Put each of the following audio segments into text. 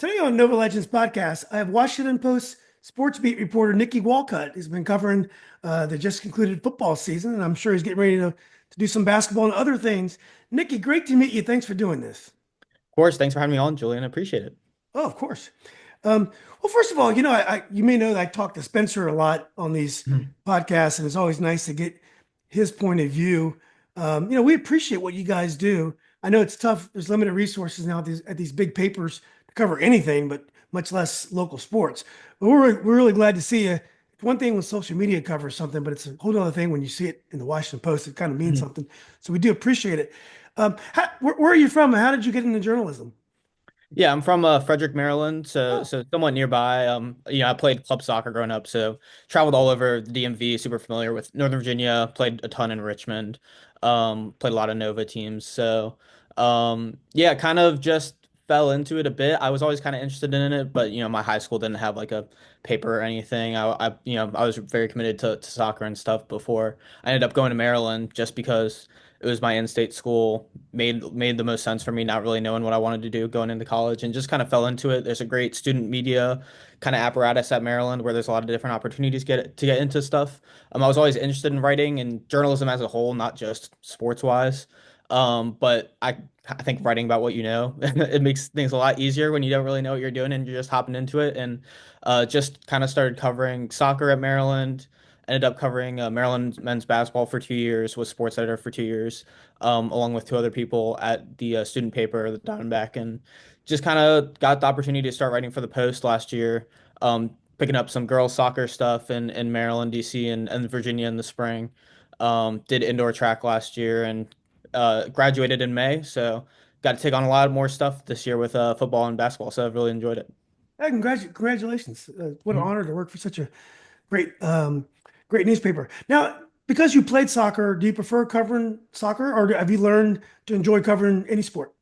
Today on Nova Legends podcast, I have Washington Post sports beat reporter Nicky Wolcott. He's been covering the just concluded football season, and I'm sure he's getting ready to do some basketball and other things. Nicky, great to meet you. Thanks for doing this. Of course, thanks for having me on, Julian. I appreciate it. Oh, of course. Well, first of all, you may know that I talk to Spencer a lot on these Mhm. podcasts, and it's always nice to get his point of view. We appreciate what you guys do. I know it's tough. There's limited resources now at these big papers to cover anything, but much less local sports. But we're really glad to see you. It's one thing when social media covers something, but it's a whole other thing when you see it in the Washington Post. It kind of means Mhm. something. So we do appreciate it. Where are you from? How did you get into journalism? Yeah, I'm from Frederick, Maryland, so Oh, so somewhat nearby. I played club soccer growing up, so traveled all over the DMV, super familiar with Northern Virginia, played a ton in Richmond, played a lot of Nova teams. So, yeah, kind of just fell into it a bit. I was always kind of interested in it, but my high school didn't have like a paper or anything. I was very committed to soccer and stuff before I ended up going to Maryland just because it was my in-state school, made the most sense for me, not really knowing what I wanted to do going into college, and just kind of fell into it. There's a great student media kind of apparatus at Maryland where there's a lot of different opportunities to get into stuff. I was always interested in writing and journalism as a whole, not just sports wise. But I think writing about what you know, it makes things a lot easier when you don't really know what you're doing and you're just hopping into it. And just kind of started covering soccer at Maryland. Ended up covering Maryland men's basketball for 2 years, was sports editor for 2 years, along with two other people at the student paper, the Diamondback, and just kind of got the opportunity to start writing for the Post last year, picking up some girls soccer stuff in Maryland, DC, and Virginia in the spring. Did indoor track last year and graduated in May, so got to take on a lot more stuff this year with football and basketball, so I've really enjoyed it. yeah, congratulations! What an Mhm. honor to work for such a great newspaper. Now, because you played soccer, do you prefer covering soccer, or have you learned to enjoy covering any sport?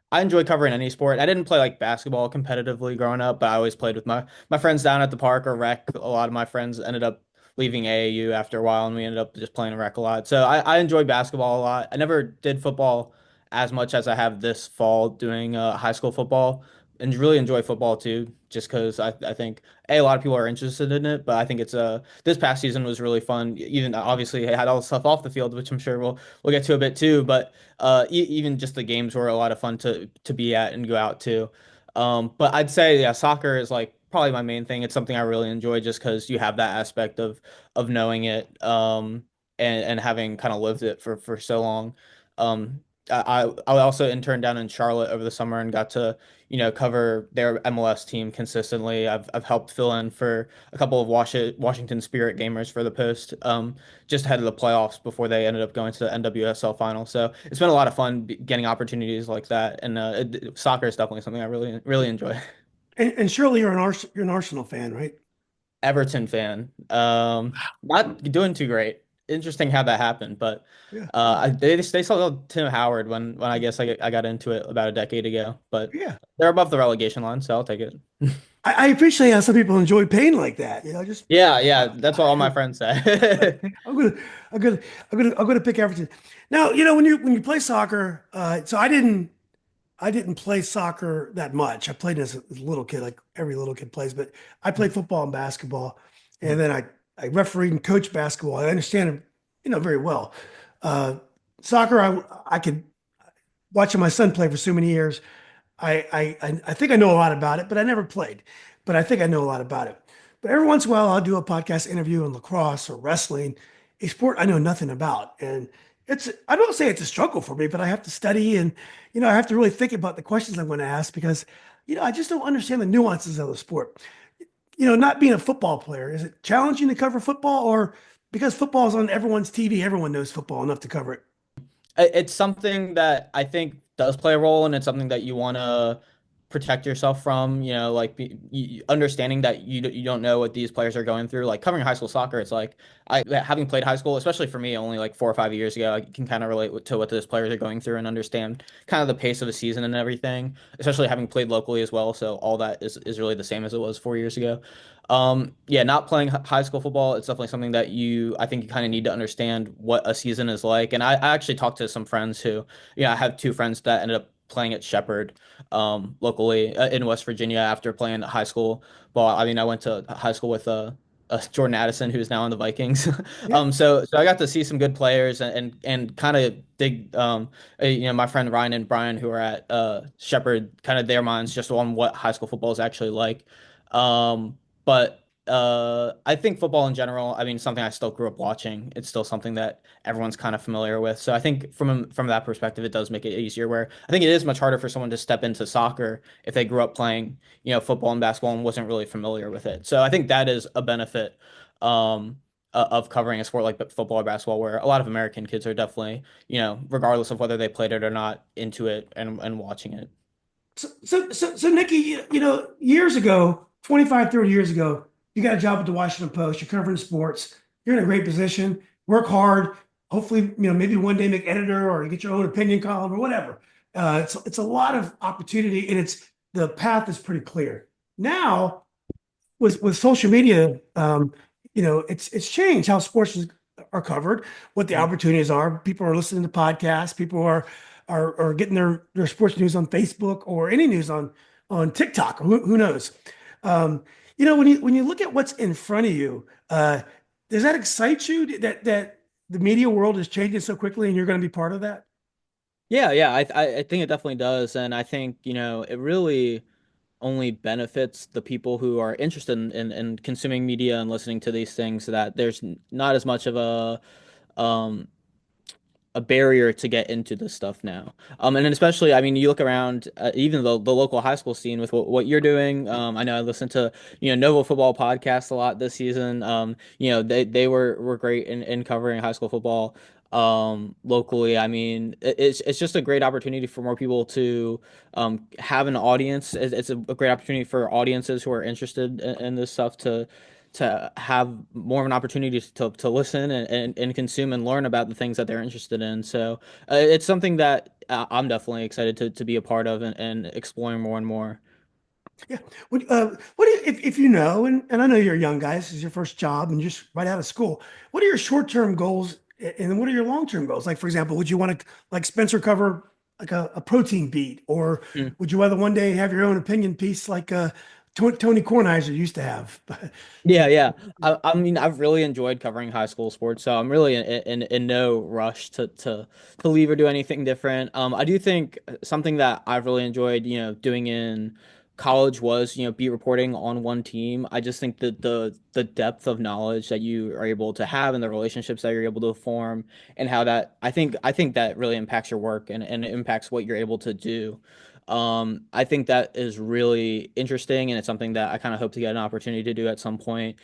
I enjoy covering any sport. I didn't play like basketball competitively growing up, but I always played with my friends down at the park or rec. A lot of my friends ended up leaving AAU after a while, and we ended up just playing rec a lot. So I enjoy basketball a lot. I never did football as much as I have this fall doing high school football, and really enjoy football too, just because I think a lot of people are interested in it, but I think it's this past season was really fun. Even obviously I had all the stuff off the field, which I'm sure we'll get to a bit too, but even just the games were a lot of fun to be at and go out to. But I'd say yeah, soccer is like probably my main thing. It's something I really enjoy just because you have that aspect of knowing it and having kind of lived it for so long. Um, I also interned down in Charlotte over the summer and got to cover their MLS team consistently. I've helped fill in for a couple of Washington Spirit gamers for the Post. Just ahead of the playoffs before they ended up going to the NWSL final. So it's been a lot of fun getting opportunities like that. And soccer is definitely something I really enjoy. And surely you're an Arsenal fan, right? Everton fan. Not doing too great. Interesting how that happened, but Yeah, they sold Tim Howard when I guess I got into it about a decade ago. But yeah. they're above the relegation line, so I'll take it. I appreciate how some people enjoy pain like that. Just Yeah, yeah, that's what all my friends say. I'm gonna, I'm gonna pick Everton. Now, when you play soccer, so I didn't play soccer that much. I played as a little kid, like every little kid plays, but I played football and basketball, and then I refereed and coached basketball. I understand it, very well. Uh, Soccer, I could watching my son play for so many years. I think I know a lot about it, but I never played. But I think I know a lot about it. But every once in a while, I'll do a podcast interview on lacrosse or wrestling, a sport I know nothing about. And I don't say it's a struggle for me, but I have to study and, I have to really think about the questions I'm going to ask because, I just don't understand the nuances of the sport. Not being a football player, is it challenging to cover football or because football is on everyone's TV, everyone knows football enough to cover it? It's something that I think does play a role, and it's something that you want to protect yourself from. Like understanding that you don't know what these players are going through. Like covering high school soccer, it's like having played high school, especially for me, only like 4 or 5 years ago, I can kind of relate to what those players are going through and understand kind of the pace of a season and everything. Especially having played locally as well, so all that is really the same as it was 4 years ago. Yeah, not playing high school football, it's definitely something that I think you kind of need to understand what a season is like. And I actually talked to some friends who, I have two friends that ended up playing at Shepherd locally in West Virginia after playing high school ball. I mean, I went to high school with Jordan Addison, who's now in the Vikings. Yeah. So I got to see some good players and kind of dig my friend Ryan and Brian who are at Shepherd, kind of their minds just on what high school football is actually like. But I think football in general, I mean, something I still grew up watching. It's still something that everyone's kind of familiar with. So I think from that perspective, it does make it easier. Where I think it is much harder for someone to step into soccer if they grew up playing, football and basketball and wasn't really familiar with it. So I think that is a benefit of covering a sport like football or basketball, where a lot of American kids are definitely, regardless of whether they played it or not, into it and watching it. So Nikki, years ago, 25, 30 years ago, you got a job at the Washington Post, you're covering sports, you're in a great position, work hard, hopefully, maybe one day make editor or you get your own opinion column or whatever. It's a lot of opportunity and the path is pretty clear. Now, with social media, it's changed how are covered, what the opportunities are. People are listening to podcasts. People are getting their sports news on Facebook or any news on TikTok. Who knows? When you look at what's in front of you, does that excite you that the media world is changing so quickly and you're going to be part of that? Yeah, yeah, I think it definitely does, and I think it really only benefits the people who are interested in consuming media and listening to these things, so that there's not as much of um a barrier to get into this stuff now. And then especially, I mean, you look around, even the local high school scene with what you're doing. I know I listened to, Nova Football podcast a lot this season. They were great in covering high school football locally. I mean, it's just a great opportunity for more people to have an audience. It's a great opportunity for audiences who are interested in this stuff to have more of an opportunity to listen and consume and learn about the things that they're interested in. So it's something that I'm definitely excited to be a part of and exploring more and more. Yeah. What do you, if you know, and I know you're a young guy, this is your first job and you're just right out of school. What are your short-term goals and what are your long-term goals? Like, for example, would you want to, like Spencer, cover like a protein beat, or would you rather one day have your own opinion piece like Tony Kornheiser used to have? Yeah, yeah. I mean, I've really enjoyed covering high school sports, so I'm really in no rush to leave or do anything different. I do think something that I've really enjoyed, doing in college was, beat reporting on one team. I just think that the depth of knowledge that you are able to have and the relationships that you're able to form and how that I think that really impacts your work and it impacts what you're able to do. I think that is really interesting, and it's something that I kind of hope to get an opportunity to do at some point,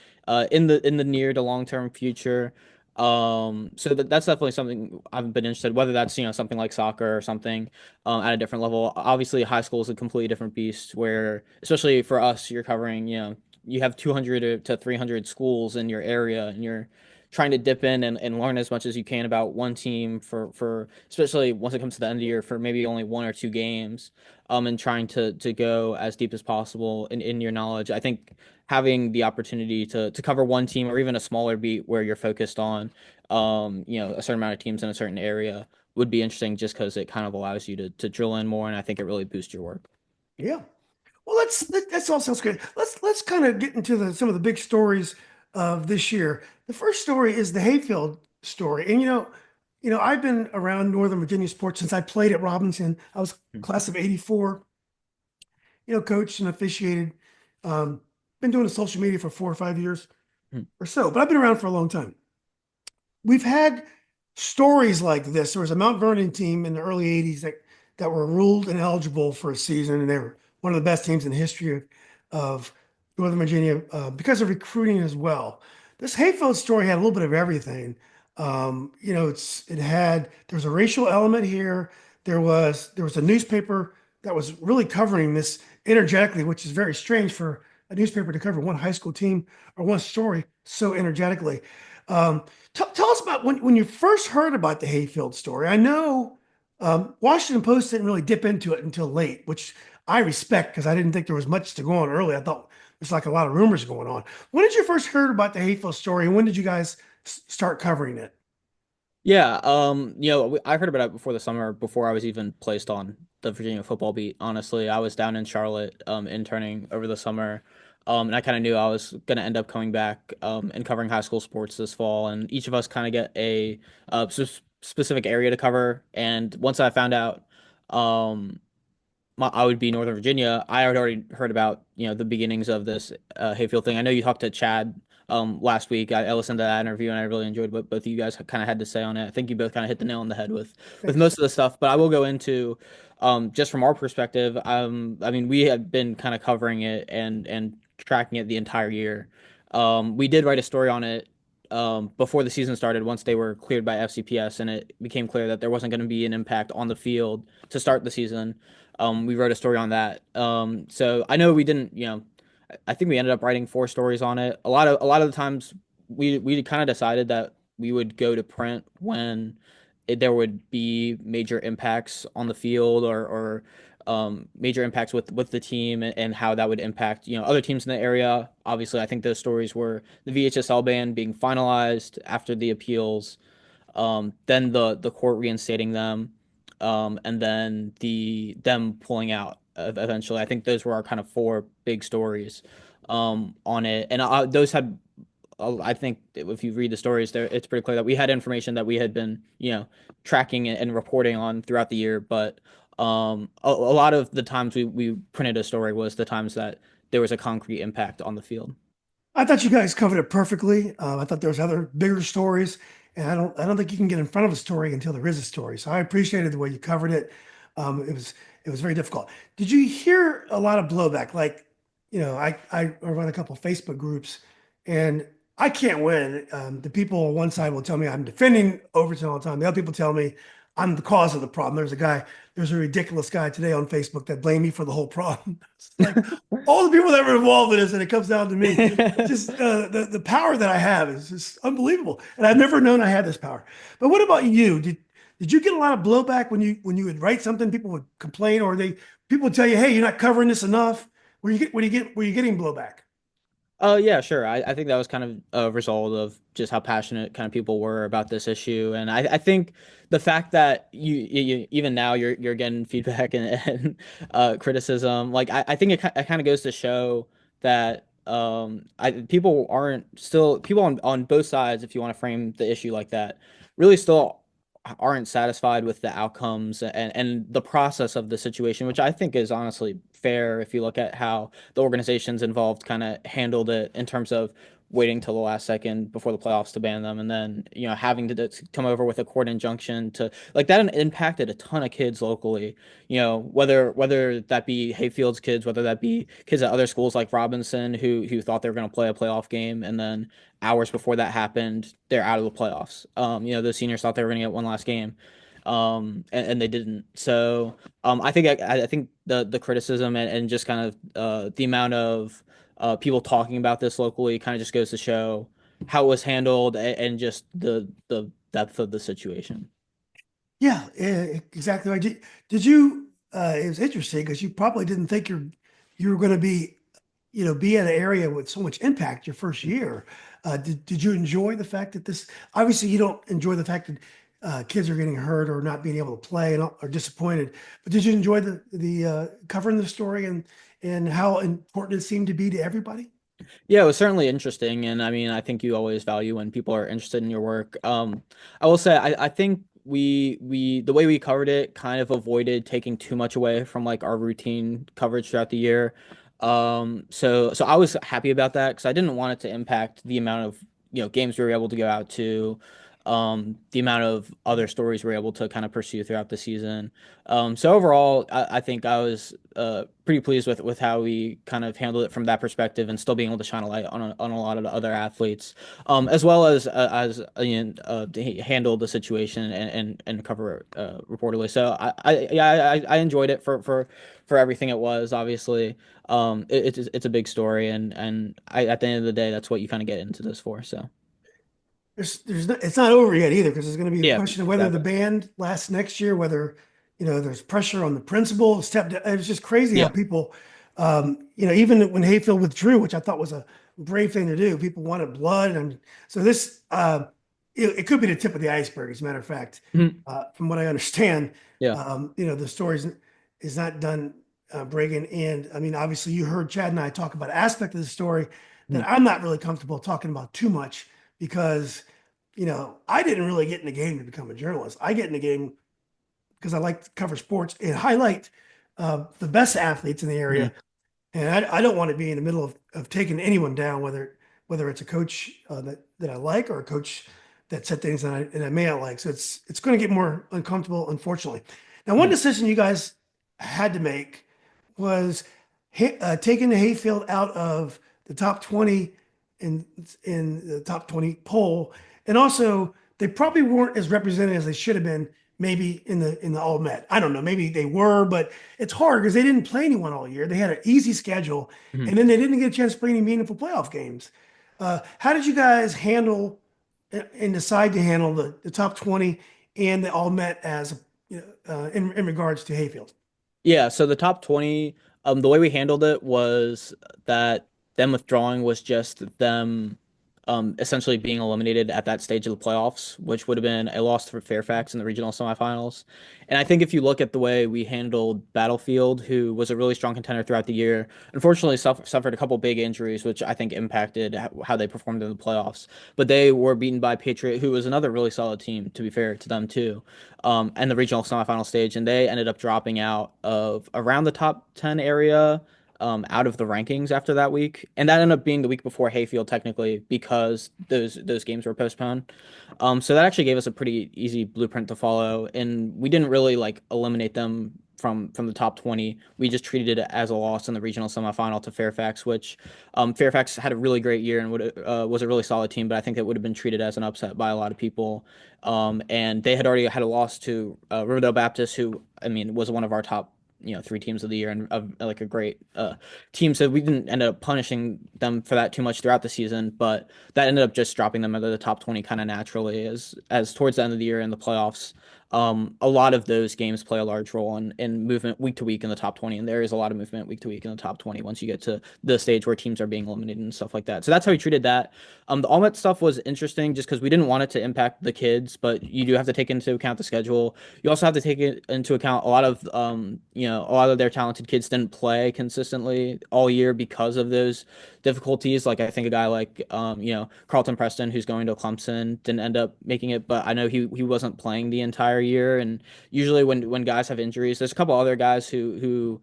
in the near to long term future. So that's definitely something I've been interested, whether that's, something like soccer or something, at a different level. Obviously, high school is a completely different beast where, especially for us, you're covering, you have 200 to 300 schools in your area, and you're trying to dip in and learn as much as you can about one team for especially once it comes to the end of the year for maybe only one or two games, and trying to go as deep as possible in your knowledge. I think having the opportunity to cover one team or even a smaller beat where you're focused on, a certain amount of teams in a certain area would be interesting just because it kind of allows you to drill in more, and I think it really boosts your work. Yeah. Well, that's all sounds good. Let's kind of get into some of the big stories of this year. The first story is the Hayfield story, and I've been around Northern Virginia sports since I played at Robinson. I was class of '84. Coached and officiated. Um, been doing the social media for 4 or 5 years Mhm. or so, but I've been around for a long time. We've had stories like this. There was a Mount Vernon team in the early '80s that were ruled ineligible for a season, and they were one of the best teams in the history of Northern Virginia because of recruiting as well. This Hayfield story had a little bit of everything. There was a racial element here. There was a newspaper that was really covering this energetically, which is very strange for a newspaper to cover one high school team or one story so energetically. Um, tell us about when you first heard about the Hayfield story. I know Washington Post didn't really dip into it until late, which I respect because I didn't think there was much to go on early. I thought there's like a lot of rumors going on. When did you first heard about the Hayfield story, and when did you guys start covering it? Yeah, I heard about it before the summer, before I was even placed on the Virginia football beat. Honestly, I was down in Charlotte, interning over the summer, and I kind of knew I was gonna end up coming back, and covering high school sports this fall. And each of us kind of get a specific area to cover. And once I found out, um, I would be Northern Virginia. I had already heard about, the beginnings of this Hayfield thing. I know you talked to Chad last week. I listened to that interview and I really enjoyed what both of you guys kind of had to say on it. I think you both kind of hit the nail on the head with Thanks. most of the stuff, but I will go into just from our perspective. I mean, we have been kind of covering it and tracking it the entire year. We did write a story on it before the season started, once they were cleared by FCPS, and it became clear that there wasn't going to be an impact on the field to start the season. We wrote a story on that. So I know we didn't, I think we ended up writing four stories on it. A lot of the times we kind of decided that we would go to print when there would be major impacts on the field, or major impacts with the team, and how that would impact, other teams in the area. Obviously, I think those stories were the VHSL ban being finalized after the appeals, then the court reinstating them, and then them pulling out eventually. I think those were our kind of four big stories on it, and those had. I think if you read the stories there, it's pretty clear that we had information that we had been, tracking and reporting on throughout the year. But a lot of the times we printed a story was the times that there was a concrete impact on the field. I thought you guys covered it perfectly. I thought there was other bigger stories, and I don't think you can get in front of a story until there is a story. So I appreciated the way you covered it. It was very difficult. Did you hear a lot of blowback? Like, I run a couple of Facebook groups, and I can't win. The people on one side will tell me I'm defending Overton all the time. The other people tell me I'm the cause of the problem. There's a ridiculous guy today on Facebook that blamed me for the whole problem. It's like all the people that were involved in this, and it comes down to me. Just the power that I have is just unbelievable, and I've never known I had this power. But what about you? Did you get a lot of blowback when you would write something? People would complain, or people would tell you, "Hey, you're not covering this enough." Were you getting blowback? Oh yeah, sure. I think that was kind of a result of just how passionate kind of people were about this issue, and I think the fact that even now you're getting feedback and criticism, like I think it kind of goes to show that people on both sides, if you want to frame the issue like that, really still aren't satisfied with the outcomes and the process of the situation, which I think is honestly fair if you look at how the organizations involved kind of handled it in terms of waiting till the last second before the playoffs to ban them, and then having to come over with a court injunction to, like, that impacted a ton of kids locally, whether that be Hayfield's kids, whether that be kids at other schools like Robinson who thought they were going to play a playoff game, and then hours before that happened they're out of the playoffs. The seniors thought they were going to get one last game, and they didn't. So I think the criticism and just kind of the amount of people talking about this locally kind of just goes to show how it was handled, and just the depth of the situation. Yeah, exactly right. Did you? It was interesting because you probably didn't think you were going to be in an area with so much impact your first year. Did you enjoy the fact that this? Obviously, you don't enjoy the fact that kids are getting hurt or not being able to play and are disappointed. But did you enjoy the covering the story and how important it seemed to be to everybody? Yeah, it was certainly interesting, and I mean, I think you always value when people are interested in your work. I will say, I think we the way we covered it kind of avoided taking too much away from like our routine coverage throughout the year. So I was happy about that because I didn't want it to impact the amount of games we were able to go out to, the amount of other stories we were able to kind of pursue throughout the season. So overall, I think I was pretty pleased with how we kind of handled it from that perspective, and still being able to shine a light on a lot of the other athletes, as well as handle the situation and cover it reportedly. So yeah, I enjoyed it for everything it was. Obviously, it's a big story, and at the end of the day, that's what you kind of get into this for. So It's not over yet either because there's going to be a yeah, question of whether the exactly. band lasts next year, whether there's pressure on the principal to step down. It was just crazy how Yeah. people, even when Hayfield withdrew, which I thought was a brave thing to do, people wanted blood, and so this, it could be the tip of the iceberg. As a matter of fact, Mhm. from what I understand, Yeah. the story is not done breaking. And I mean, obviously, you heard Chad and I talk about an aspect of the story that Mhm. I'm not really comfortable talking about too much because, I didn't really get in the game to become a journalist. I get in the game because I like to cover sports and highlight the best athletes in the Mhm. area. And I don't want to be in the middle of taking anyone down, whether it's a coach that I like or a coach that said things that I may not like. So it's going to get more uncomfortable, unfortunately. Now, one Mhm. decision you guys had to make was taking the Hayfield out of the top 20 in the top 20 poll, and also they probably weren't as represented as they should have been. Maybe in the All Met. I don't know. Maybe they were, but it's hard because they didn't play anyone all year. They had an easy schedule, Mhm. and then they didn't get a chance to play any meaningful playoff games. How did you guys handle and decide to handle the top 20 and the All Met as in regards to Hayfield? Yeah, so the top 20, the way we handled it was that them withdrawing was just them essentially being eliminated at that stage of the playoffs, which would have been a loss for Fairfax in the regional semifinals. And I think if you look at the way we handled Battlefield, who was a really strong contender throughout the year, unfortunately suffered a couple big injuries, which I think impacted how they performed in the playoffs. But they were beaten by Patriot, who was another really solid team, to be fair to them too, and the regional semifinal stage, and they ended up dropping out of around the top 10 area, out of the rankings after that week, and that ended up being the week before Hayfield technically because those games were postponed. So that actually gave us a pretty easy blueprint to follow, and we didn't really like eliminate them from the top 20. We just treated it as a loss in the regional semifinal to Fairfax, which Fairfax had a really great year and was a really solid team, but I think it would have been treated as an upset by a lot of people. And they had already had a loss to Riverdale Baptist, who I mean was one of our top three teams of the year and like a great team. So we didn't end up punishing them for that too much throughout the season, but that ended up just dropping them into the top 20 kind of naturally as towards the end of the year in the playoffs. A lot of those games play a large role in movement week to week in the top 20, and there is a lot of movement week to week in the top 20 once you get to the stage where teams are being eliminated and stuff like that. So that's how we treated that. The all Met stuff was interesting just because we didn't want it to impact the kids, but you do have to take into account the schedule. You also have to take it into account a lot of their talented kids didn't play consistently all year because of those difficulties. Like I think a guy like Carlton Preston, who's going to Clemson, didn't end up making it, but I know he wasn't playing the entire year. And usually when guys have injuries, there's a couple other guys who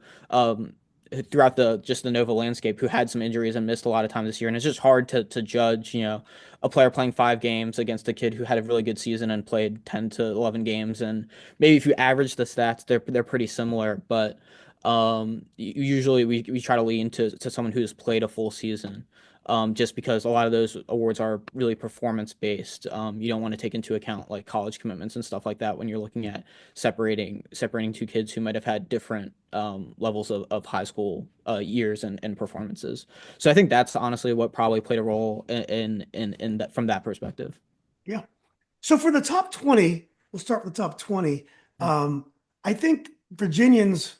throughout the Nova landscape who had some injuries and missed a lot of time this year. And it's just hard to judge, a player playing 5 games against a kid who had a really good season and played 10 to 11 games. And maybe if you average the stats, they're pretty similar, but usually we try to lean to someone who's played a full season. Just because a lot of those awards are really performance based. You don't want to take into account like college commitments and stuff like that when you're looking at separating two kids who might have had different levels of high school years and performances. So I think that's honestly what probably played a role in that from that perspective. Yeah. So for the top 20, we'll start with the top 20. Um, I think Virginians,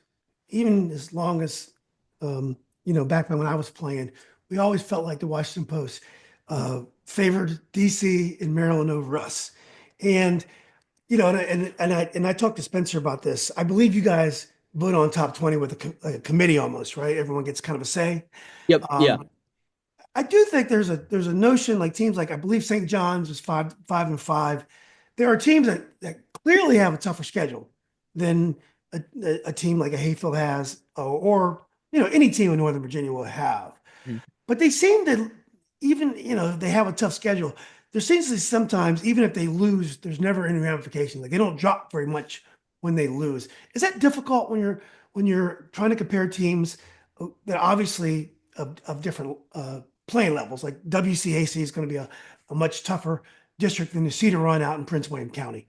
even as long as, back when I was playing, we always felt like the Washington Post favored DC and Maryland over us. And, and I talked to Spencer about this. I believe you guys vote on top 20 with a committee almost, right? Everyone gets kind of a say. Yep. Yeah. Um, I do think there's a notion like teams like I believe St. John's is 5-5. There are teams that clearly have a tougher schedule than a team like a Hayfield has, or any team in Northern Virginia will have. Mhm. But they seem to even they have a tough schedule. There seems to be sometimes even if they lose, there's never any ramifications. Like they don't drop very much when they lose. Is that difficult when you're trying to compare teams that obviously of different playing levels? Like WCAC is going to be a much tougher district than the Cedar Run out in Prince William County.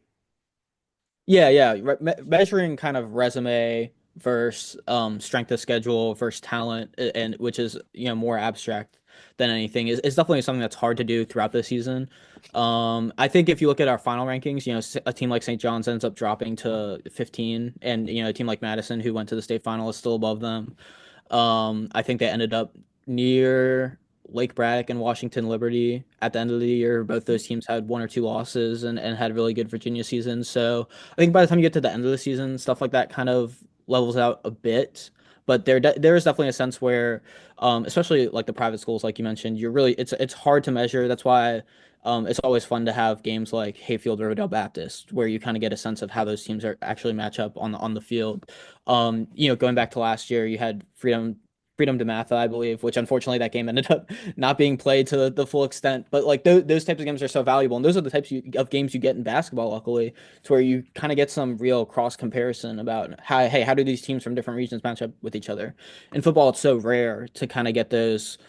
Yeah, yeah. Measuring kind of resume versus strength of schedule versus talent, and which is more abstract than anything is definitely something that's hard to do throughout the season. I think if you look at our final rankings, a team like St. John's ends up dropping to 15, and a team like Madison, who went to the state final, is still above them. I think they ended up near Lake Braddock and Washington Liberty at the end of the year. Both those teams had one or two losses and had really good Virginia seasons. So I think by the time you get to the end of the season, stuff like that kind of levels out a bit. But there is definitely a sense where, especially like the private schools, like you mentioned, you're really it's hard to measure. That's why it's always fun to have games like Hayfield Riverdale Baptist, where you kind of get a sense of how those teams are actually match up on the field. Going back to last year, you had Freedom to Matha, I believe, which unfortunately that game ended up not being played to the full extent. But like those types of games are so valuable, and those are the of games you get in basketball, luckily, to where you kind of get some real cross comparison about how do these teams from different regions match up with each other. In football, it's so rare to kind of get those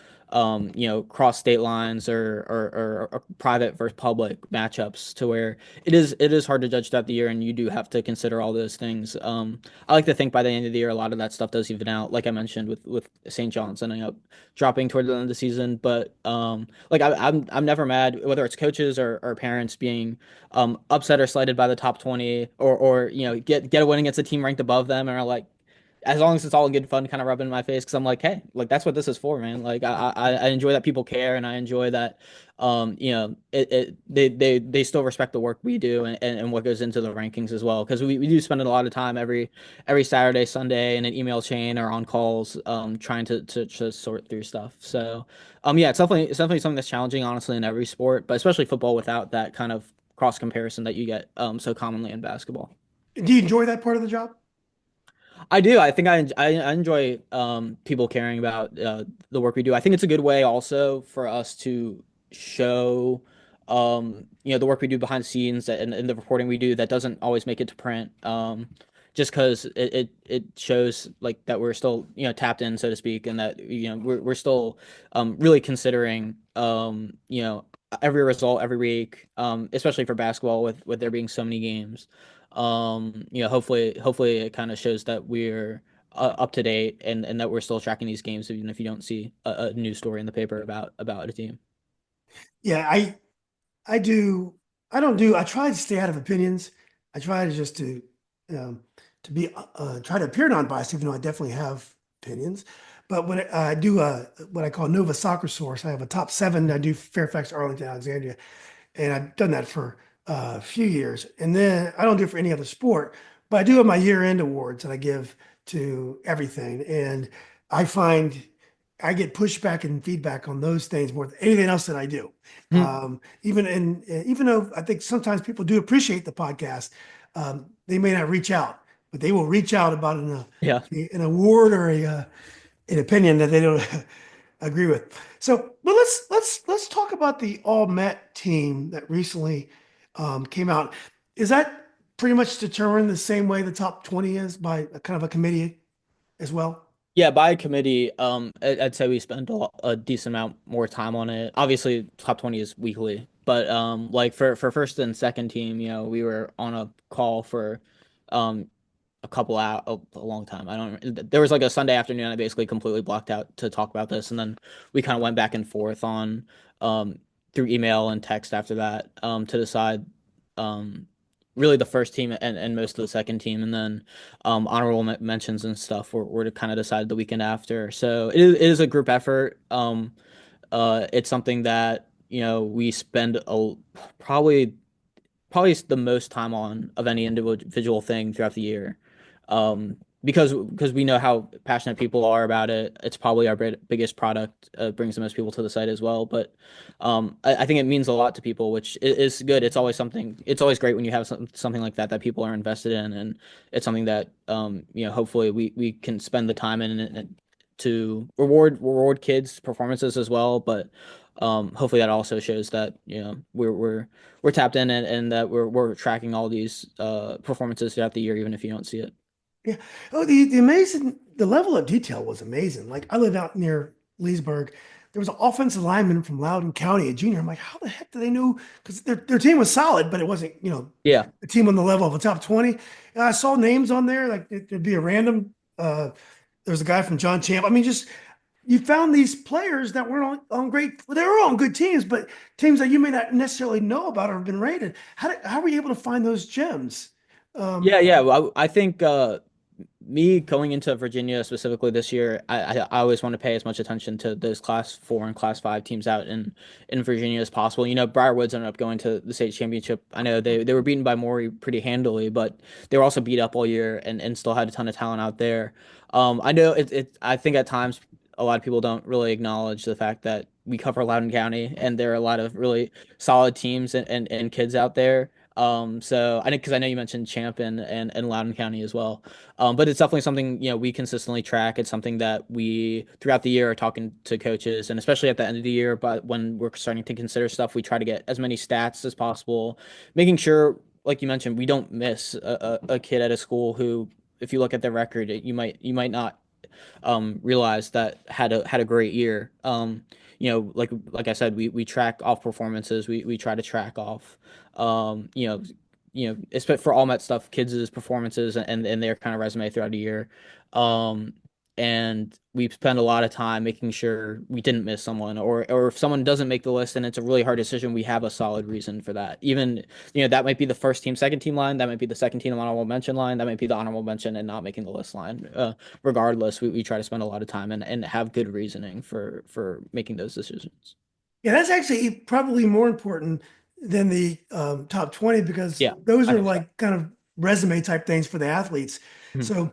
cross state lines or private versus public matchups to where it is hard to judge throughout the year, and you do have to consider all those things. I like to think by the end of the year, a lot of that stuff does even out, like I mentioned with St. John's ending up dropping toward the end of the season. But like I'm never mad whether it's coaches or parents being upset or slighted by the top 20 or get a win against a team ranked above them and are like, as long as it's all in good fun, kind of rubbing in my face because I'm like, hey, like that's what this is for, man. Like I enjoy that people care and I enjoy that, they still respect the work we do and what goes into the rankings as well because we do spend a lot of time every Saturday, Sunday in an email chain or on calls, trying to sort through stuff. So, yeah, it's definitely something that's challenging, honestly, in every sport, but especially football without that kind of cross comparison that you get so commonly in basketball. Do you enjoy that part of the job? I do. I think I enjoy people caring about the work we do. I think it's a good way also for us to show the work we do behind the scenes and the reporting we do that doesn't always make it to print. Just because it shows like that we're still tapped in, so to speak, and that we're still really considering every result every week, especially for basketball with there being so many games. Hopefully it kind of shows that we're up to date and that we're still tracking these games, even if you don't see a news story in the paper about a team. Yeah, I do. I don't do. I try to stay out of opinions. I try to just um, to be try to appear non-biased, even though I definitely have opinions. But when I do what I call Nova Soccer Source, I have a top seven. I do Fairfax, Arlington, Alexandria, and I've done that for a few years. And then I don't do it for any other sport, but I do have my year-end awards that I give to everything. And I find I get pushback and feedback on those things more than anything else that I do. Mhm. Even though I think sometimes people do appreciate the podcast, they may not reach out, but they will reach out about Yeah. an award or an opinion that they don't agree with. So, but let's talk about the All Met team that recently came out. Is that pretty much determined the same way the top 20 is by a kind of a committee as well? Yeah, by committee, I'd say we spend a decent amount more time on it. Obviously, top 20 is weekly, but like for first and second team, we were on a call for um a couple out a long time. I don't. There was like a Sunday afternoon I basically completely blocked out to talk about this, and then we kind of went back and forth on through email and text after that to decide um really the first team and most of the second team, and then honorable mentions and stuff were to kind of decide the weekend after. So it is a group effort. It's something that we spend probably probably the most time on of any individual thing throughout the year. Because we know how passionate people are about it. It's probably our biggest product, brings the most people to the site as well. But I think it means a lot to people, which is good. It's always something. It's always great when you have something like that people are invested in, and it's something that hopefully we can spend the time in and to reward kids' performances as well. But hopefully that also shows that we're tapped in and that we're tracking all these performances throughout the year, even if you don't see it. Yeah. Oh, the level of detail was amazing. Like I live out near Leesburg. There was an offensive lineman from Loudoun County, a junior. I'm like, how the heck do they know? Because their team was solid, but it wasn't, Yeah. a team on the level of a top 20. And I saw names on there, like there'd be a random, there's a guy from John Champ. I mean, just you found these players that weren't on great, they were on good teams, but teams that you may not necessarily know about or have been rated. How were you able to find those gems? Um, Yeah, yeah. Well, I think me going into Virginia specifically this year, I always want to pay as much attention to those class four and class five teams out in Virginia as possible. You know, Briarwoods ended up going to the state championship. I know they were beaten by Maury pretty handily, but they were also beat up all year and still had a ton of talent out there. I know I think at times a lot of people don't really acknowledge the fact that we cover Loudoun County and there are a lot of really solid teams and kids out there. So I know because I know you mentioned Champ and Loudoun County as well. But it's definitely something, you know, we consistently track. It's something that we throughout the year are talking to coaches and especially at the end of the year, but when we're starting to consider stuff, we try to get as many stats as possible, making sure, like you mentioned, we don't miss a kid at a school who, if you look at their record, you might not realized that had a great year. You know, like I said, we track off performances. We try to track off, um, you know, especially for all that stuff, kids' performances and their kind of resume throughout the year. Um, and we spend a lot of time making sure we didn't miss someone, or if someone doesn't make the list and it's a really hard decision, we have a solid reason for that. Even, you know, that might be the first team, second team line, that might be the second team honorable mention line, that might be the honorable mention and not making the list line. Regardless, we try to spend a lot of time and have good reasoning for making those decisions. Yeah, that's actually probably more important than the top 20 because Yeah, those I are think so. like kind of resume type things for the athletes. Mhm. So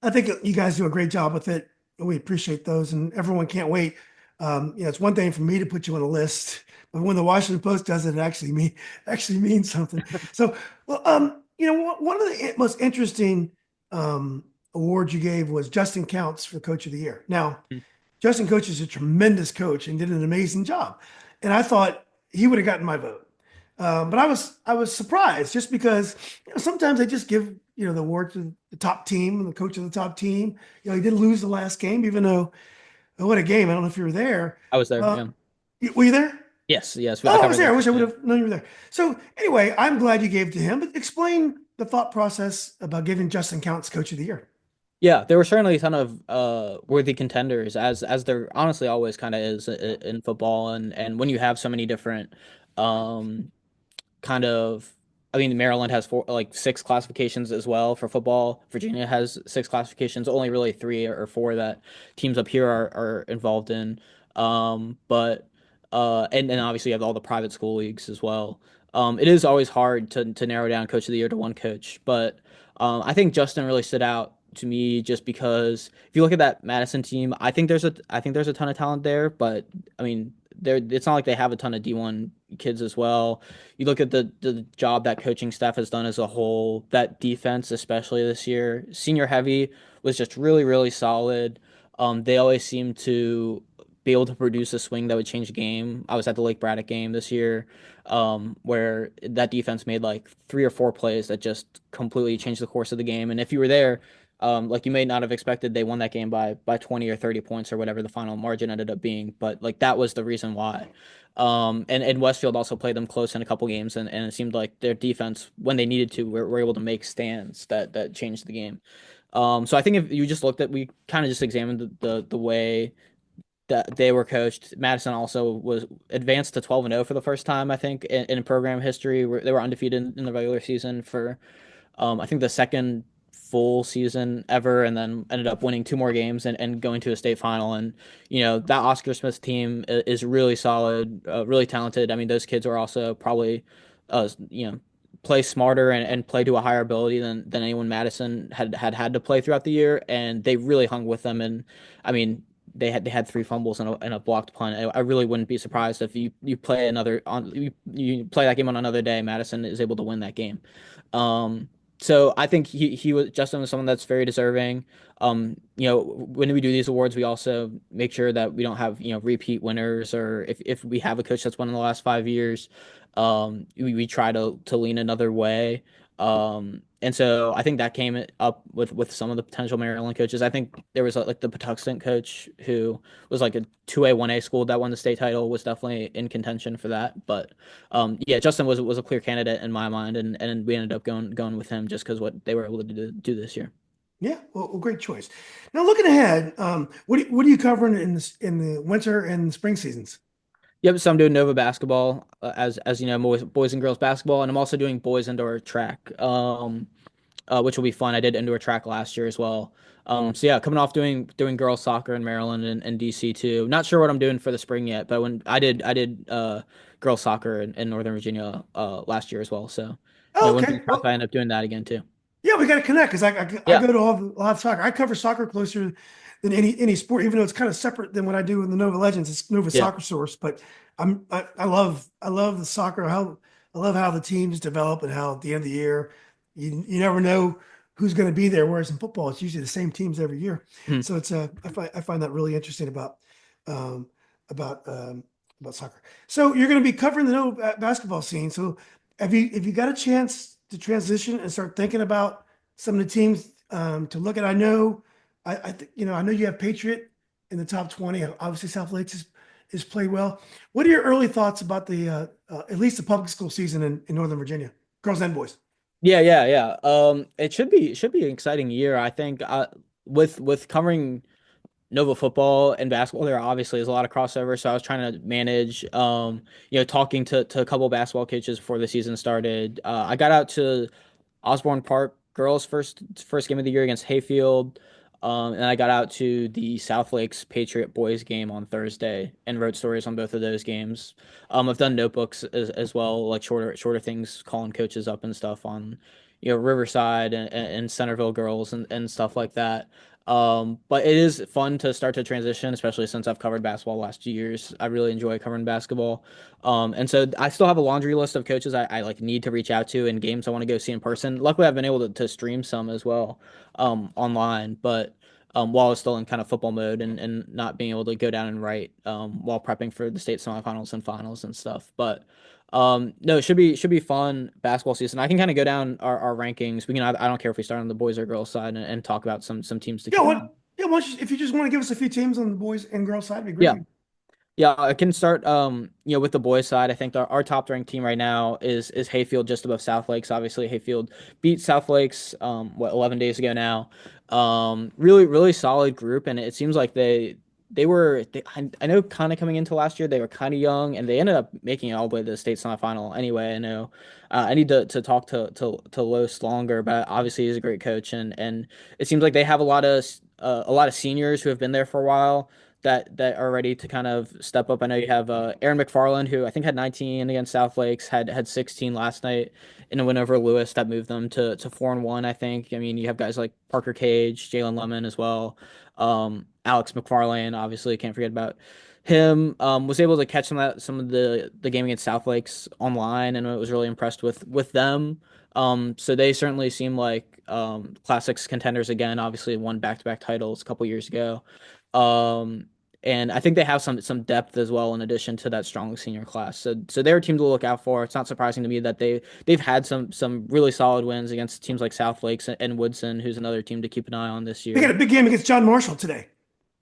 I think you guys do a great job with it. We appreciate those, and everyone can't wait. It's one thing for me to put you on a list, but when the Washington Post does it, it actually means something. So, well, one of the most interesting awards you gave was Justin Counts for Coach of the Year. Now, Justin Coach is a tremendous coach and did an amazing job. And I thought he would have gotten my vote. But I was surprised just because sometimes they just give the award to the top team and the coach of the top team. He did lose the last game, even though what a game! I don't know if you were there. I was there. Uh, Yeah. were you there? Yes. Yes. I Oh, I was covered there. that. I wish I would Yeah. have known you were there. So anyway, I'm glad you gave it to him. But explain the thought process about giving Justin Counts Coach of the Year. Yeah, there were certainly a ton of worthy contenders, as there honestly always kind of is in football, and when you have so many different um kind of I mean Maryland has six classifications as well for football. Virginia has six classifications, only really three or four that teams up here are involved in. But and obviously you have all the private school leagues as well. It is always hard to narrow down coach of the year to one coach, but I think Justin really stood out to me just because if you look at that Madison team, I think there's a ton of talent there, but I mean, it's not like they have a ton of D1 kids as well. You look at the job that coaching staff has done as a whole, that defense, especially this year, senior heavy was just really, really solid. They always seem to be able to produce a swing that would change the game. I was at the Lake Braddock game this year, where that defense made like three or four plays that just completely changed the course of the game. And if you were there, like you may not have expected they won that game by 20 or 30 points or whatever the final margin ended up being, but like that was the reason why. And Westfield also played them close in a couple games, and it seemed like their defense, when they needed to, were able to make stands that changed the game. So I think if you just looked at, we kind of just examined the way that they were coached. Madison also was advanced to 12-0 for the first time, I think, in program history. Where they were undefeated in the regular season for I think the second full season ever, and then ended up winning two more games and going to a state final. And you know that Oscar Smith team is really solid, really talented. I mean, those kids are also probably, play smarter and play to a higher ability than anyone Madison had to play throughout the year, and they really hung with them. And I mean. They had three fumbles and a blocked punt. I really wouldn't be surprised if you play you play that game on another day. Madison is able to win that game. Um, so I think Justin was someone that's very deserving. When we do these awards, we also make sure that we don't have, repeat winners, or if we have a coach that's won in the last 5 years, we try to lean another way. And so I think that came up with some of the potential Maryland coaches. I think there was like the Patuxent coach who was like a 2A, 1A school that won the state title, was definitely in contention for that. But yeah, Justin was a clear candidate in my mind, and we ended up going with him just because what they were able to do this year. Yeah, well, great choice. Now, looking ahead, what are you covering in the winter and spring seasons? Yep, so I'm doing Nova basketball, as you know, boys and girls basketball, and I'm also doing boys indoor track. which will be fun. I did indoor track last year as well. So yeah, coming off doing girls soccer in Maryland and DC too. Not sure what I'm doing for the spring yet, but when I did girls soccer in Northern Virginia last year as well. So Oh, wouldn't be okay. surprised if I Well, end up doing that again too. yeah, we got to connect because I Yeah, go to a lot of soccer. I cover soccer closer than any sport, even though it's kind of separate than what I do in the Nova Legends. It's Nova yeah. Soccer Source, but I love the soccer. How I love how the teams develop and how at the end of the year you never know who's going to be there. Whereas in football, it's usually the same teams every year. Mhm. So it's I find that really interesting um, about about soccer. So you're going to be covering the Nova basketball scene. So have you got a chance to transition and start thinking about some of the teams to look at? I think I know you have Patriot in the top 20. Obviously, South Lakes is played well. What are your early thoughts about the at least the public school season in Northern Virginia, girls and boys? Yeah, yeah, yeah. It should be an exciting year. I think with covering Nova football and basketball, there obviously is a lot of crossover. So I was trying to manage, talking to a couple of basketball coaches before the season started. I got out to Osborne Park girls first game of the year against Hayfield. And I got out to the South Lakes Patriot boys game on Thursday and wrote stories on both of those games. I've done notebooks as well, like shorter things, calling coaches up and stuff on, Riverside and Centerville girls and stuff like that. But it is fun to start to transition, especially since I've covered basketball the last 2 years. I really enjoy covering basketball. And so I still have a laundry list of coaches I like need to reach out to and games I want to go see in person. Luckily, I've been able to stream some as well, online, but while I was still in kind of football mode and not being able to go down and write while prepping for the state semifinals and finals and stuff. But no, it should be fun basketball season. I can kind of go down our rankings. We can I don't care if we start on the boys or girls side and talk about some teams to Yeah, keep an eye on. if you just want to give us a few teams on the boys and girls side, it'd be Yeah. great. Yeah, I can start with the boys side. I think our top ranked team right now is Hayfield just above South Lakes. Obviously, Hayfield beat South Lakes 11 days ago now. Really really solid group, and it seems like I know kind of coming into last year they were kind of young and they ended up making it all the way to the state semifinal anyway. I know I need to talk to Los longer, but obviously he's a great coach and it seems like they have a lot of seniors who have been there for a while that are ready to kind of step up. I know you have Aaron McFarland, who I think had 19 against South Lakes, had 16 last night in a win over Lewis that moved them to 4-1. I think. I mean, you have guys like Parker Cage, Jalen Lemon as well, Alex McFarlane. Obviously, can't forget about him. Was able to catch some of the game against South Lakes online, and I was really impressed with them. So they certainly seem like classics contenders again. Obviously, won back-to-back titles a couple years ago. Um, and I think they have some depth as well in addition to that strong senior class. So they're a team to look out for. It's not surprising to me that they've had some really solid wins against teams like South Lakes and Woodson, who's another team to keep an eye on this They got a year. big game against John Marshall today.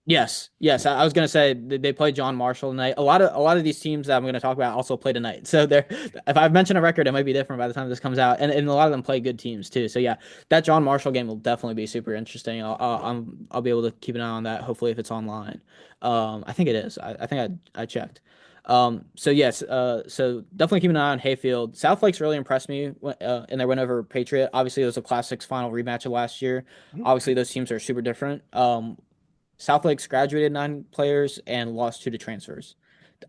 Yes, yes. I was gonna say they play John Marshall tonight. A lot of these teams that I'm gonna talk about also play tonight. So they're if I've mentioned a record, it might be different by the time this comes out. And a lot of them play good teams too. So yeah, that John Marshall game will definitely be super interesting. I'll be able to keep an eye on that. Hopefully, if it's online, I think it is. I think I checked. So yes, so definitely keep an eye on Hayfield. South Lakes really impressed me in their win over Patriot. Obviously, it was a Classics final rematch of last year. Mhm. Obviously, those teams are super different. South Lakes graduated 9 players and lost 2 to transfers.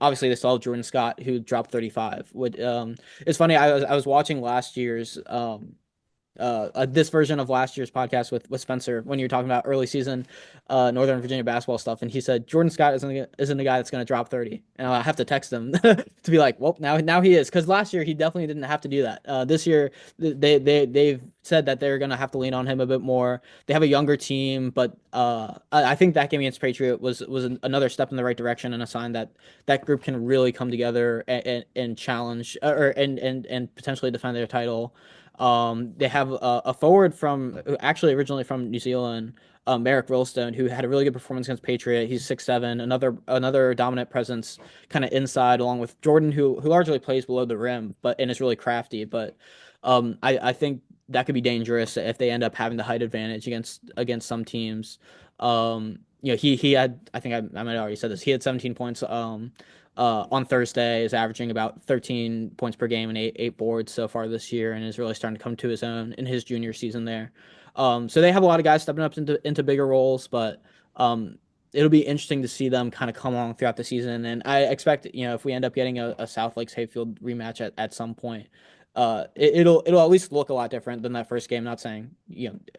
Obviously, they still have Jordan Scott, who dropped 35. It's funny. I was watching last year's this version of last year's podcast with Spencer when you were talking about early season Northern Virginia basketball stuff, and he said Jordan Scott isn't a guy that's going to drop 30, and I have to text him to be like, well, now he is, because last year he definitely didn't have to do that. This year they've said that they're going to have to lean on him a bit more. They have a younger team, but I think that game against Patriot was another step in the right direction and a sign that that group can really come together and challenge and potentially defend their title. They have a forward from actually originally from New Zealand, Merrick Wilstone, who had a really good performance against Patriot. He's 6'7", another dominant presence kind of inside, along with Jordan, who largely plays below the rim, and is really crafty. But I think that could be dangerous if they end up having the height advantage against some teams. He had, I think I might have already said this. He had 17 points on Thursday is averaging about 13 points per game and eight boards so far this year, and is really starting to come to his own in his junior season there. So they have a lot of guys stepping up into bigger roles, but it'll be interesting to see them kind of come along throughout the season. And I expect, if we end up getting a South Lakes Hayfield rematch at some point, it'll at least look a lot different than that first game. Not saying,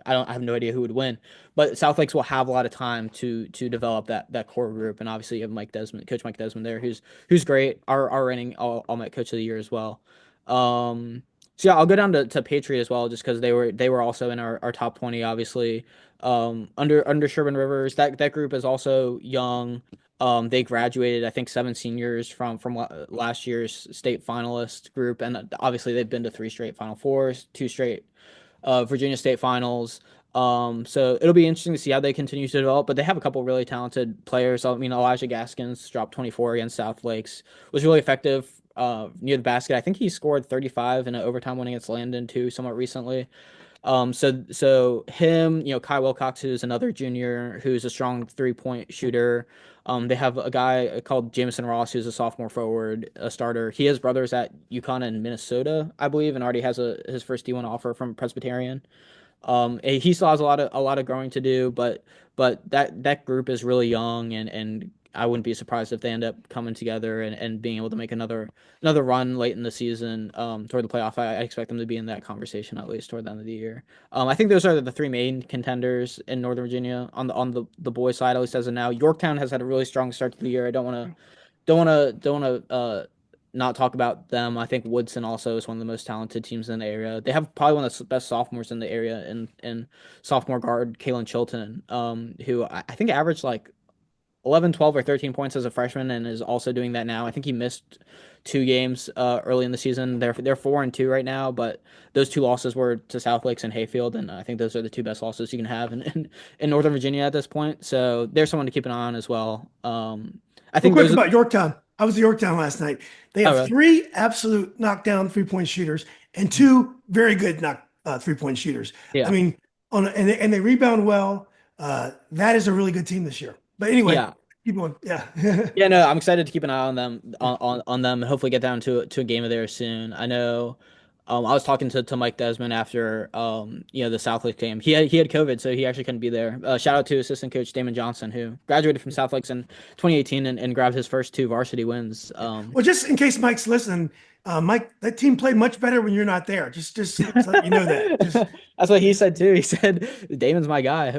I have no idea who would win, but South Lakes will have a lot of time to develop that core group. And obviously you have Mike Desmond, Coach Mike Desmond there, who's great. Our reigning all Met Coach of the Year as well. So yeah, I'll go down to Patriot as well, just because they were also in our top 20, obviously. Under Sherman Rivers, that group is also young. They graduated, I think, 7 seniors from last year's state finalist group, and obviously they've been to 3 straight Final Fours, 2 straight Virginia State finals. So it'll be interesting to see how they continue to develop. But they have a couple really talented players. I mean, Elijah Gaskins dropped 24 against South Lakes, was really effective near the basket. I think he scored 35 in an overtime win against Landon too, somewhat recently. So him, Kai Wilcox, who's another junior who's a strong 3-point shooter. They have a guy called Jameson Ross, who's a sophomore forward, a starter. He has brothers at UConn and Minnesota, I believe, and already has his first D1 offer from Presbyterian. He still has a lot of growing to do, but that group is really young, and I wouldn't be surprised if they end up coming together and being able to make another run late in the season toward the playoff. I expect them to be in that conversation at least toward the end of the year. I think those are the three main contenders in Northern Virginia on the boys side, at least as of now. Yorktown has had a really strong start to the year. I don't want to not talk about them. I think Woodson also is one of the most talented teams in the area. They have probably one of the best sophomores in the area in sophomore guard Kalen Chilton, who I think averaged like 11, 12, or 13 points as a freshman and is also doing that now. I think he missed 2 games early in the season. They're 4-2 right now, but those 2 losses were to South Lakes and Hayfield, and I think those are the 2 best losses you can have in Northern Virginia at this point. So there's someone to keep an eye on as well. I Real think quick those are. about Yorktown. I was at Yorktown last night. They Oh, have really? 3 absolute knockdown 3-point shooters and 2 very good knock 3-point shooters. I Yeah. mean, and they rebound well. That is a really good team this year. But anyway, Yeah. keep going. Yeah. Yeah, no, I'm excited to keep an eye on them on them and hopefully get down to a game of theirs soon. I know I was talking to Mike Desmond after the South Lakes game. He had COVID, so he actually couldn't be there. Shout out to assistant coach Damon Johnson, who graduated from South Lakes in 2018 and grabbed his first 2 varsity wins. Well, just in case Mike's listening, Mike, that team played much better when you're not there. Just so you know that. Just That's what he said too. He said Damon's my guy.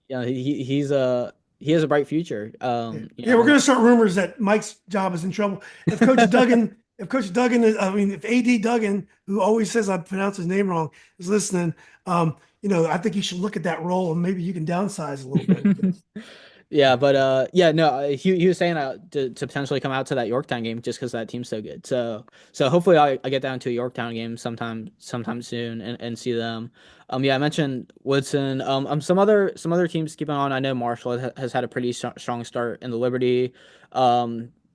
yeah. He has a bright future. Yeah, we're going to start rumors that Mike's job is in trouble. If Coach Duggan is, I mean, if AD Duggan, who always says I pronounce his name wrong, is listening, I think you should look at that role and maybe you can downsize a little bit. Yeah, but yeah, no, he was saying to potentially come out to that Yorktown game just because that team's so good. So hopefully I get down to a Yorktown game sometime soon and see them. Yeah, I mentioned Woodson. Some other teams to keep an eye on. I know Marshall has had a pretty strong start in the Liberty.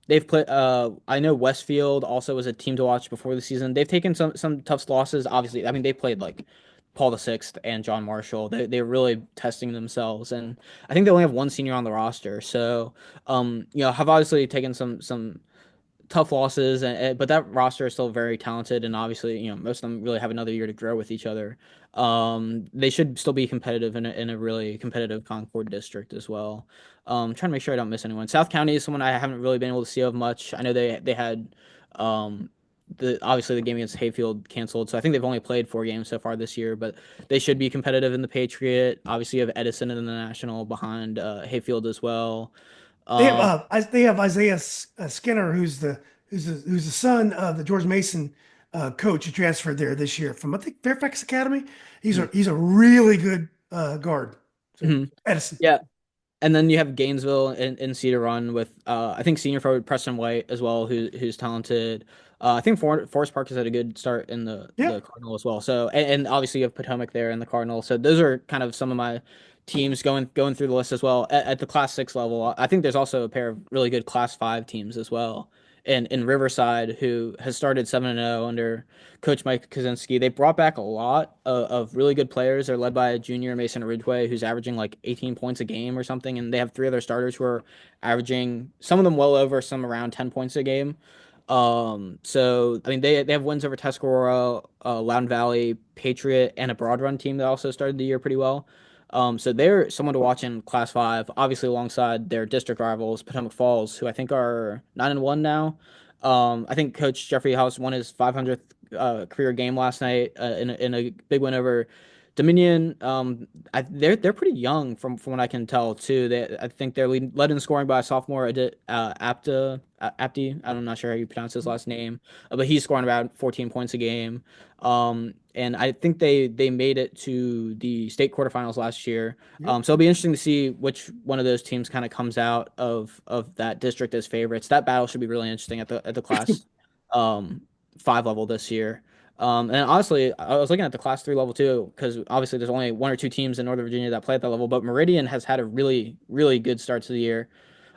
They've put I know Westfield also was a team to watch before the season. They've taken some tough losses. Obviously, I mean they played like Paul the Sixth and John Marshall. They're really testing themselves, and I think they only have one senior on the roster. So, have obviously taken some tough losses, but that roster is still very talented, and obviously, most of them really have another year to grow with each other. They should still be competitive in a really competitive Concord district as well. Trying to make sure I don't miss anyone. South County is someone I haven't really been able to see of much. I know they had um, obviously the game against Hayfield canceled, so I think they've only played 4 games so far this year, but they should be competitive in the Patriot. Obviously, you have Edison in the National behind Hayfield as well. Um, They have Isaiah Skinner, who's the son of the George Mason coach who transferred there this year from I think Fairfax Academy. He's a really good guard. So mhm. Edison. Yeah, and then you have Gainesville in Cedar Run with I think senior forward Preston White as well, who's talented. I think Forest Park has had a good start in Yeah, the Cardinal as well. So and obviously you have Potomac there in the Cardinal. So those are kind of some of my teams going through the list as well. At the Class 6 level, I think there's also a pair of really good Class 5 teams as well in Riverside, who has started 7-0 under Coach Mike Kaczynski. They brought back a lot of really good players. They're led by a junior Mason Ridgway, who's averaging like 18 points a game or something, and they have three other starters who are averaging some of them well over, some around 10 points a game. So I mean they have wins over Tuscarora, Loudoun Valley, Patriot, and a Broad Run team that also started the year pretty well. So they're someone to watch in Class 5, obviously alongside their district rivals, Potomac Falls, who I think are 9-1 now. I think Coach Jeffrey House won his 500th career game last night in a big win over Dominion. They're pretty young from what I can tell too. I think they're led in scoring by a sophomore, Apti. I'm not sure how you pronounce his last name, but he's scoring about 14 points a game. And I think they made it to the state quarterfinals last year. Yep. So it'll be interesting to see which one of those teams kind of comes out of that district as favorites. That battle should be really interesting at the class um 5 level this year. And honestly, I was looking at the class 3 level too, because obviously there's only one or two teams in Northern Virginia that play at that level, but Meridian has had a really, really good start to the year.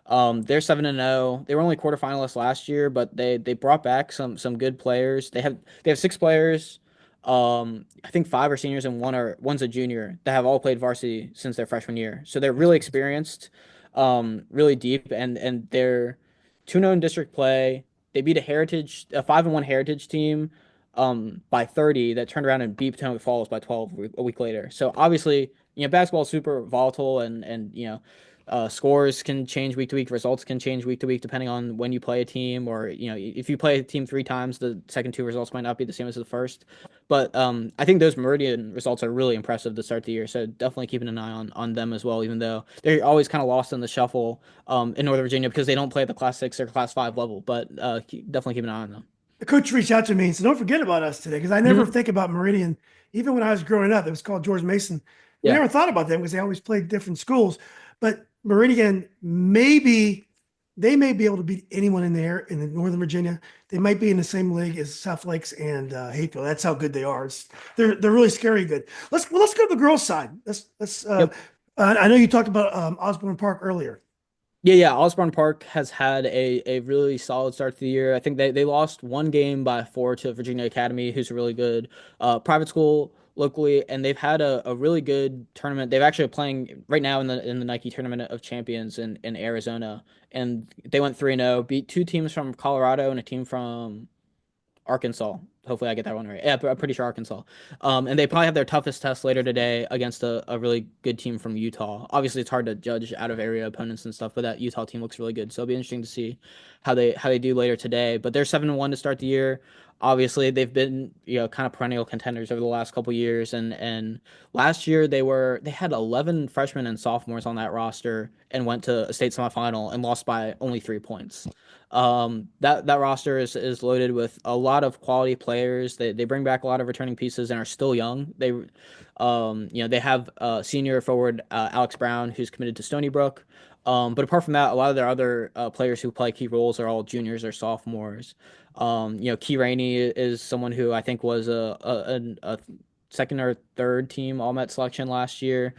They're 7-0. They were only quarterfinalists last year, but they brought back some good players. They have 6 players. I think 5 are seniors and one's a junior that have all played varsity since their freshman year. So they're really experienced, really deep, and they're 2-0 in district play. They beat a 5-1 Heritage team by 30 that turned around and beat Potomac Falls by 12 a week later. So obviously, basketball is super volatile, and scores can change week to week, results can change week to week depending on when you play a team, or if you play a team 3 times, the second two results might not be the same as the first. But I think those Meridian results are really impressive to start the year, so definitely keeping an eye on them as well, even though they're always kind of lost in the shuffle in Northern Virginia because they don't play at the Class 6 or Class 5 level. But definitely keep an eye on them. The coach reached out to me and said, "Don't forget about us today," because I never Mhm. think about Meridian. Even when I was growing up, it was called George Mason. We Yeah. never thought about them because they always played different schools. But Meridian, maybe they may be able to beat anyone in there in the Northern Virginia. They might be in the same league as South Lakes and Hayfield. That's how good they are. They're really scary good. Let's go to the girls' side. Let's. Yep. I know you talked about Osborne Park earlier. Yeah. Osborne Park has had a really solid start to the year. I think they lost one game by 4 to Virginia Academy, who's a really good private school locally, and they've had a really good tournament. They've actually playing right now in the Nike Tournament of Champions in Arizona, and they went 3-0, beat 2 teams from Colorado and a team from Arkansas. Hopefully, I get that one right. Yeah, I'm pretty sure Arkansas. And they probably have their toughest test later today against a really good team from Utah. Obviously, it's hard to judge out of area opponents and stuff, but that Utah team looks really good. So it'll be interesting to see how they do later today. But they're 7-1 to start the year. Obviously, they've been kind of perennial contenders over the last couple years, and last year they had 11 freshmen and sophomores on that roster and went to a state semifinal and lost by only 3 points. That roster is loaded with a lot of quality players. They bring back a lot of returning pieces and are still young. They have senior forward Alex Brown, who's committed to Stony Brook. But apart from that, a lot of their other players who play key roles are all juniors or sophomores. Key Rainey is someone who I think was a second or third team All Met selection last year.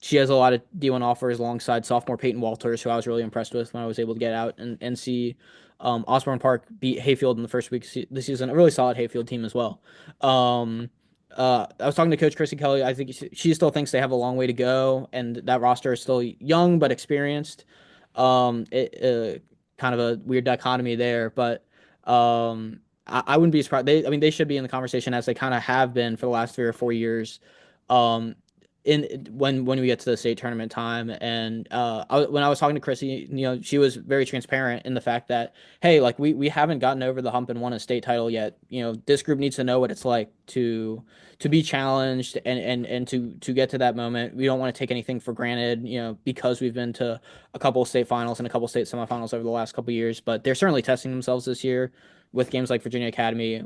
She has a lot of D1 offers alongside sophomore Peyton Walters, who I was really impressed with when I was able to get out and see Osborne Park beat Hayfield in the first week of the season. A really solid Hayfield team as well. Um, I was talking to Coach Chrissy Kelly. I think she still thinks they have a long way to go, and that roster is still young but experienced. Kind of a weird dichotomy there, but I wouldn't be surprised. I mean, they should be in the conversation as they kind of have been for the last 3 or 4 years. Um, in when we get to the state tournament time, and when I was talking to Chrissy, she was very transparent in the fact that, hey, like we haven't gotten over the hump and won a state title yet. This group needs to know what it's like to be challenged and to get to that moment. We don't want to take anything for granted, because we've been to a couple of state finals and a couple of state semifinals over the last couple of years. But they're certainly testing themselves this year with games like Virginia Academy,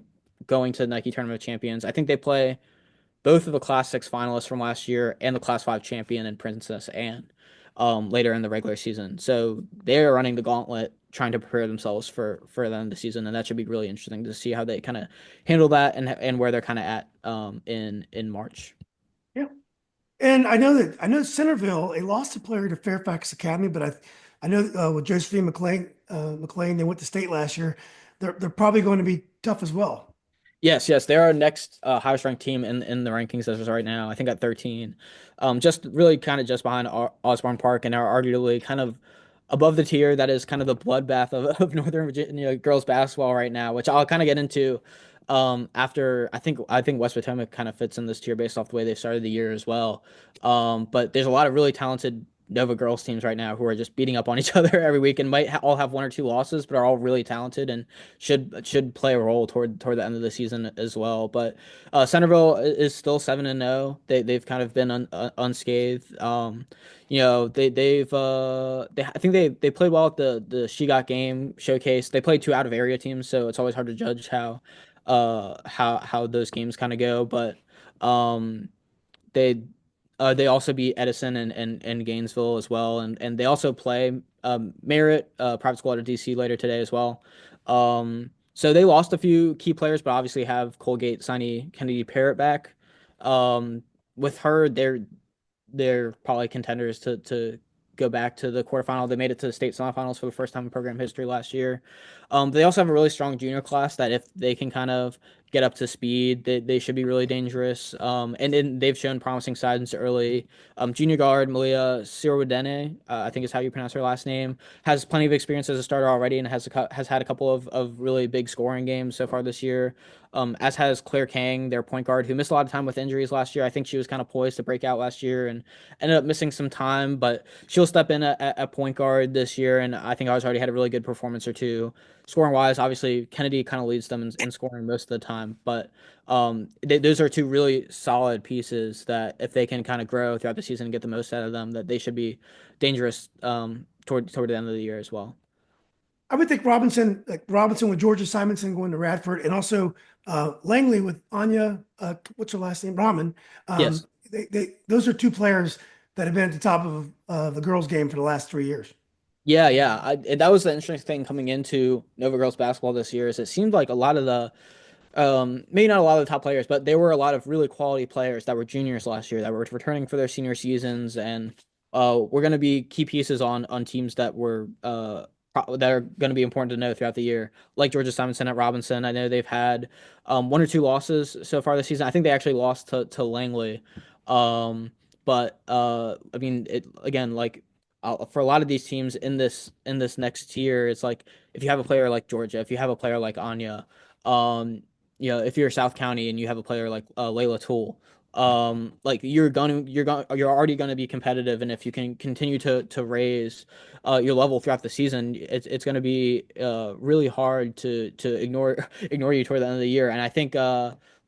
going to the Nike Tournament of Champions. I think they play both of the Class 6 finalists from last year and the Class 5 champion and Princess Anne later in the regular season. So they're running the gauntlet, trying to prepare themselves for the end of the season, and that should be really interesting to see how they kind of handle that and where they're kind of at in March. Yeah. And I know Centerville, they lost a player to Fairfax Academy, but I know with Josephine McLean, they went to state last year. They're probably going to be tough as well. Yes, yes, they're our next highest ranked team in the rankings as of right now. I think at 13, just really kind of just behind Osborne Park, and are arguably kind of above the tier that is kind of the bloodbath of Northern Virginia girls basketball right now, which I'll kind of get into after. I think West Potomac kind of fits in this tier based off the way they started the year as well. But there's a lot of really talented Nova girls teams right now who are just beating up on each other every week and might all have one or two losses, but are all really talented and should play a role toward the end of the season as well. But Centerville is still 7-0. They've kind of been unscathed. I think they played well at the She Got Game showcase. They played two out of area teams, so it's always hard to judge how those games kind of go. But um, they they also beat Edison and Gainesville as well, and they also play Merritt private school out of DC later today as well. So they lost a few key players, but obviously have Colgate, signee Kennedy Parrott back. Um, with her, they're probably contenders to go back to the quarterfinal. They made it to the state semifinals for the first time in program history last year. They also have a really strong junior class that if they can kind of get up to speed, they should be really dangerous. And then they've shown promising signs early. Junior guard Malia Sirwadene, I think is how you pronounce her last name, has plenty of experience as a starter already and has had a couple of really big scoring games so far this year. As has Claire Kang, their point guard, who missed a lot of time with injuries last year. I think she was kind of poised to break out last year and ended up missing some time, but she'll step in at point guard this year. And I think I was already had a really good performance or two. Scoring wise, obviously, Kennedy kind of leads them in scoring most of the time, but those are two really solid pieces that if they can kind of grow throughout the season and get the most out of them, that they should be dangerous toward the end of the year as well. I would think Robinson with Georgia Simonson going to Radford, and also Langley with Anya. What's her last name? Rahman. Yes. Those are two players that have been at the top of the girls' game for the last 3 years. Yeah, yeah. That was the interesting thing coming into Nova girls basketball this year is it seemed like a lot of the maybe not a lot of the top players, but there were a lot of really quality players that were juniors last year that were returning for their senior seasons, and we're going to be key pieces on teams that were that are going to be important to know throughout the year, like Georgia Simonson at Robinson. I know they've had one or two losses so far this season. I think they actually lost to Langley, but I mean, it again like. For a lot of these teams in this next tier, it's like if you have a player like Georgia, if you have a player like Anya, um, if you're South County and you have a player like Layla Toole, like you're already going to be competitive, and if you can continue to raise your level throughout the season, it's going to be really hard to ignore you toward the end of the year. And I think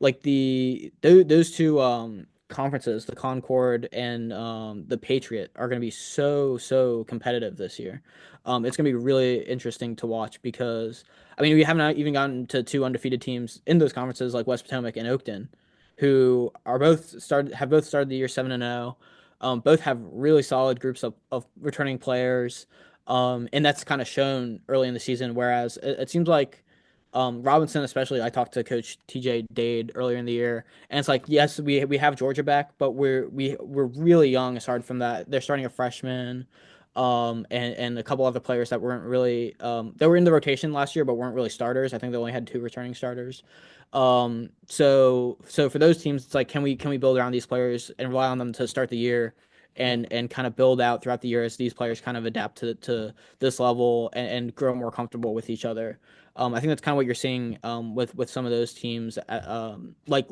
like those two conferences, the Concord and the Patriot, are going to be so competitive this year. It's going to be really interesting to watch because I mean, we haven't even gotten to two undefeated teams in those conferences like West Potomac and Oakton, who have both started the year 7-0. Both have really solid groups of returning players, and that's kind of shown early in the season. Whereas it seems like Robinson, especially, I talked to Coach TJ Dade earlier in the year, and it's like yes, we have Georgia back, but we're really young aside from that. They're starting a freshman and a couple other players that weren't really they were in the rotation last year but weren't really starters. I think they only had two returning starters. So for those teams, it's like can we build around these players and rely on them to start the year and kind of build out throughout the year as these players kind of adapt to this level and grow more comfortable with each other. I think that's kind of what you're seeing with some of those teams, like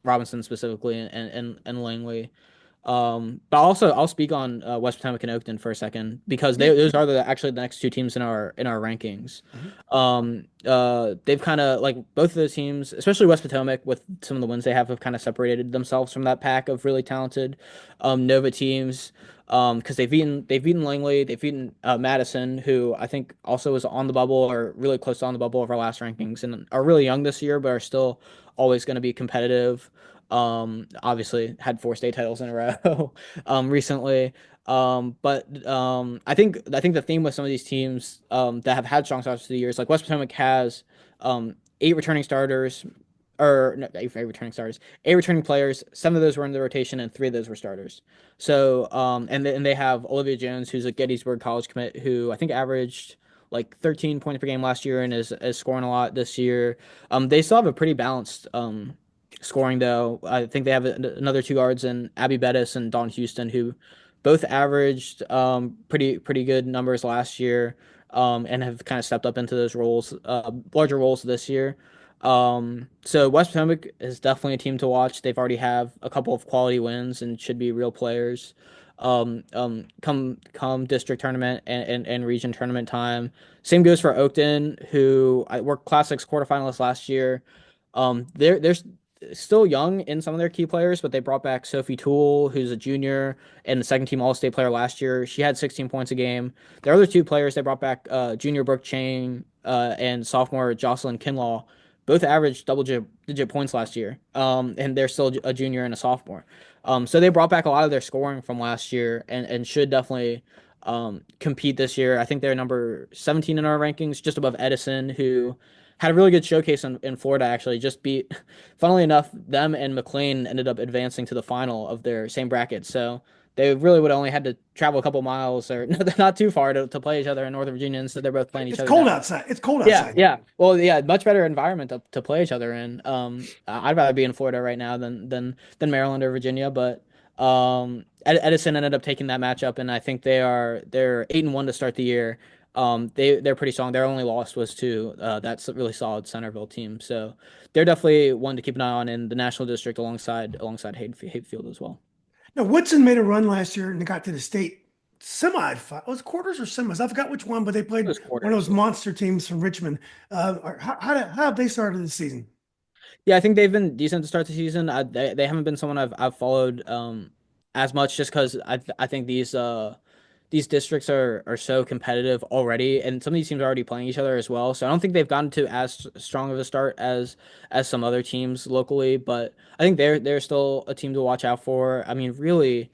Robinson specifically and Langley. But also I'll speak on West Potomac and Oakton for a second because Yeah. those are actually the next two teams in our rankings. Mhm. They've kind of like both of those teams, especially West Potomac, with some of the wins they have kind of separated themselves from that pack of really talented Nova teams. Because they've beaten Langley, they've beaten Madison, who I think also is on the bubble or really close to on the bubble of our last rankings, and are really young this year, but are still always going to be competitive. Obviously had four state titles in a row recently. But I think the theme with some of these teams that have had strong starts to the years, like West Potomac has eight returning starters, or no, eight returning starters, eight returning players. Seven of those were in the rotation, and three of those were starters. So, and they have Olivia Jones, who's a Gettysburg College commit, who I think averaged like 13 points per game last year and is scoring a lot this year. They still have a pretty balanced scoring though. I think they have another two guards in Abby Bettis and Dawn Houston, who both averaged pretty good numbers last year, and have kind of stepped up into those roles, larger roles this year. So West Potomac is definitely a team to watch. They've already have a couple of quality wins and should be real players. Come district tournament and region tournament time. Same goes for Oakton, who I were Class 6 quarterfinalists last year. They're still young in some of their key players, but they brought back Sophie Toole, who's a junior and the second team All-State player last year. She had 16 points a game. Their other two players they brought back, junior Brooke Chang and sophomore Jocelyn Kinlaw, both averaged double digit points last year. And they're still a junior and a sophomore. So they brought back a lot of their scoring from last year and should definitely compete this year. I think they're number 17 in our rankings, just above Edison, who had a really good showcase in Florida, actually. Just beat, funnily enough, them and McLean ended up advancing to the final of their same bracket. So they really would have only had to travel a couple miles or not too far to play each other in Northern Virginia. Instead, they're both playing each It's other cold down. outside. It's cold Yeah, outside. yeah. Well, yeah, much better environment to play each other in. I'd rather be in Florida right now than Maryland or Virginia, but Edison ended up taking that matchup, and I think they're 8-1 to start the year. They're pretty strong. Their only loss was to that's a really solid Centerville team, so they're definitely one to keep an eye on in the National District alongside Hayfield as well. Now, Woodson made a run last year and they got to the state semi. It was quarters or semis. I forgot which one, but they played Those one of quarters, those yeah. monster teams from Richmond. How have they started the season? Yeah, I think they've been decent to start the season. They haven't been someone I've followed as much just because I think these districts are so competitive already, and some of these teams are already playing each other as well. So I don't think they've gotten to as strong of a start as some other teams locally, but I think they're still a team to watch out for. I mean, really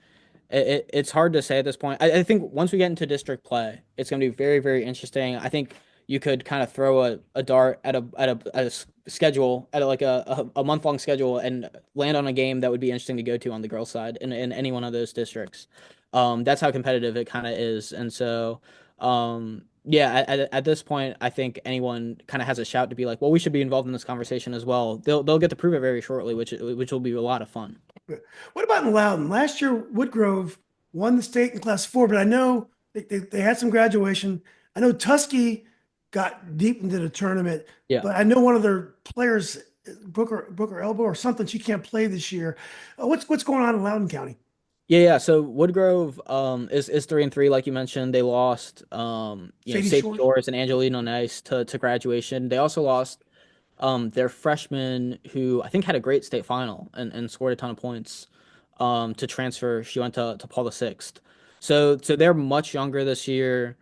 it's hard to say at this point. I think once we get into district play, it's going to be very interesting. I think you could kind of throw a dart at a schedule at a month long schedule and land on a game that would be interesting to go to on the girls' side in any one of those districts. That's how competitive it kind of is, and so yeah, at this point, I think anyone kind of has a shout to be like, well, we should be involved in this conversation as well. They'll get to prove it very shortly, which will be a lot of fun. What about in Loudon? Last year, Woodgrove won the state in class four, but I know they had some graduation. I know Tusky got deep into the tournament, Yeah. but I know one of their players broke her elbow or something. She can't play this year. What's going on in Loudoun County? Yeah. So Woodgrove is 3-3, like you mentioned. They lost Sadie Sadie Shores. Shores and Angelina Nice to graduation. They also lost their freshman who I think had a great state final and scored a ton of points to transfer. She went to Paul VI. So they're much younger this year.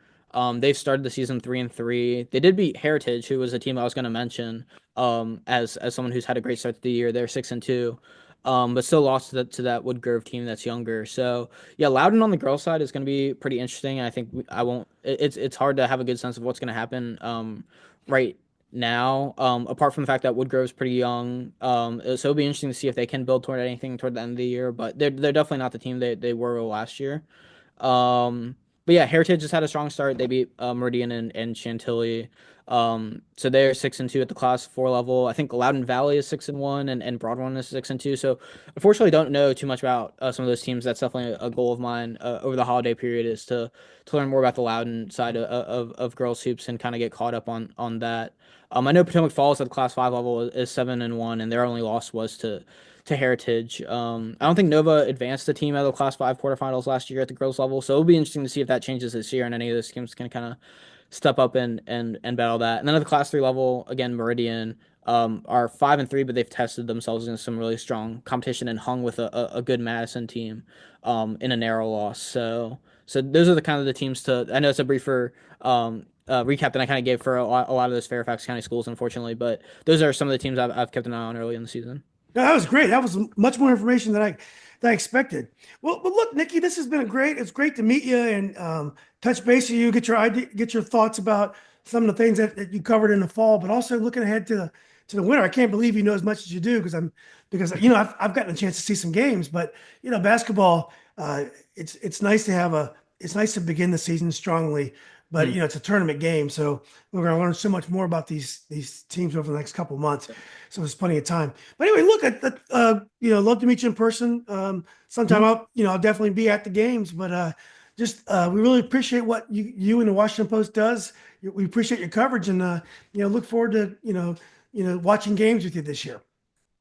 They've started the season 3-3. They did beat Heritage, who was a team I was going to mention, as someone who's had a great start to the year. They're 6-2. But still lost to that Woodgrove team that's younger. So yeah, Loudon on the girls' side is going to be pretty interesting. I think I won't. It's hard to have a good sense of what's going to happen right now. Apart from the fact that Woodgrove's pretty young, so it'll be interesting to see if they can build toward anything toward the end of the year. But they're definitely not the team they were last year. But yeah, Heritage has had a strong start. They beat Meridian and Chantilly. So they're 6-2 at the class four level. I think Loudoun Valley is 6-1 and Broadmoor is 6-2. So unfortunately, don't know too much about some of those teams. That's definitely a goal of mine over the holiday period is to learn more about the Loudoun side of girls hoops and kind of get caught up on that. I know Potomac Falls at the class five level is 7-1, and their only loss was to Heritage. I don't think Nova advanced the team out of the Class 5 quarterfinals last year at the girls level, so it'll be interesting to see if that changes this year and any of those teams can kind of step up and battle that. And then at the Class 3 level, again, Meridian are 5-3, but they've tested themselves in some really strong competition and hung with a good Madison team in a narrow loss. So those are the kind of the teams to. I know it's a briefer recap than I kind of gave for a lot of those Fairfax County schools, unfortunately, but those are some of the teams I've kept an eye on early in the season. No, that was great. That was much more information than I expected. Well, but look, Nikki, this has been a great. It's great to meet you and touch base with you, get your idea, get your thoughts about some of the things that you covered in the fall, but also looking ahead to the winner. I can't believe you know as much as you do because I've gotten a chance to see some games, but basketball, it's nice to have it's nice to begin the season strongly, but Mm. it's a tournament game, so we're going to learn so much more about these teams over the next couple of months. So there's plenty of time. But anyway, look, love to meet you in person. Sometime Mhm. I'll definitely be at the games, but just we really appreciate what you and the Washington Post does. We appreciate your coverage, and look forward to watching games with you this year.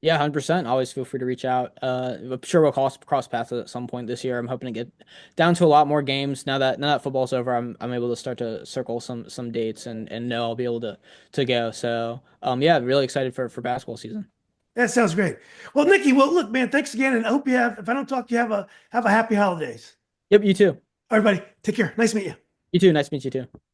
Yeah, 100%. Always feel free to reach out. I'm sure we'll cross paths at some point this year. I'm hoping to get down to a lot more games now that football's over. I'm able to start to circle some dates and know I'll be able to go. So yeah, really excited for basketball season. That sounds great. Well, Nikki, well, look, man, thanks again, and I hope you have. If I don't talk to you, have a happy holidays. Yep, you too. Everybody, take care. Nice to meet you. You too. Nice to meet you too.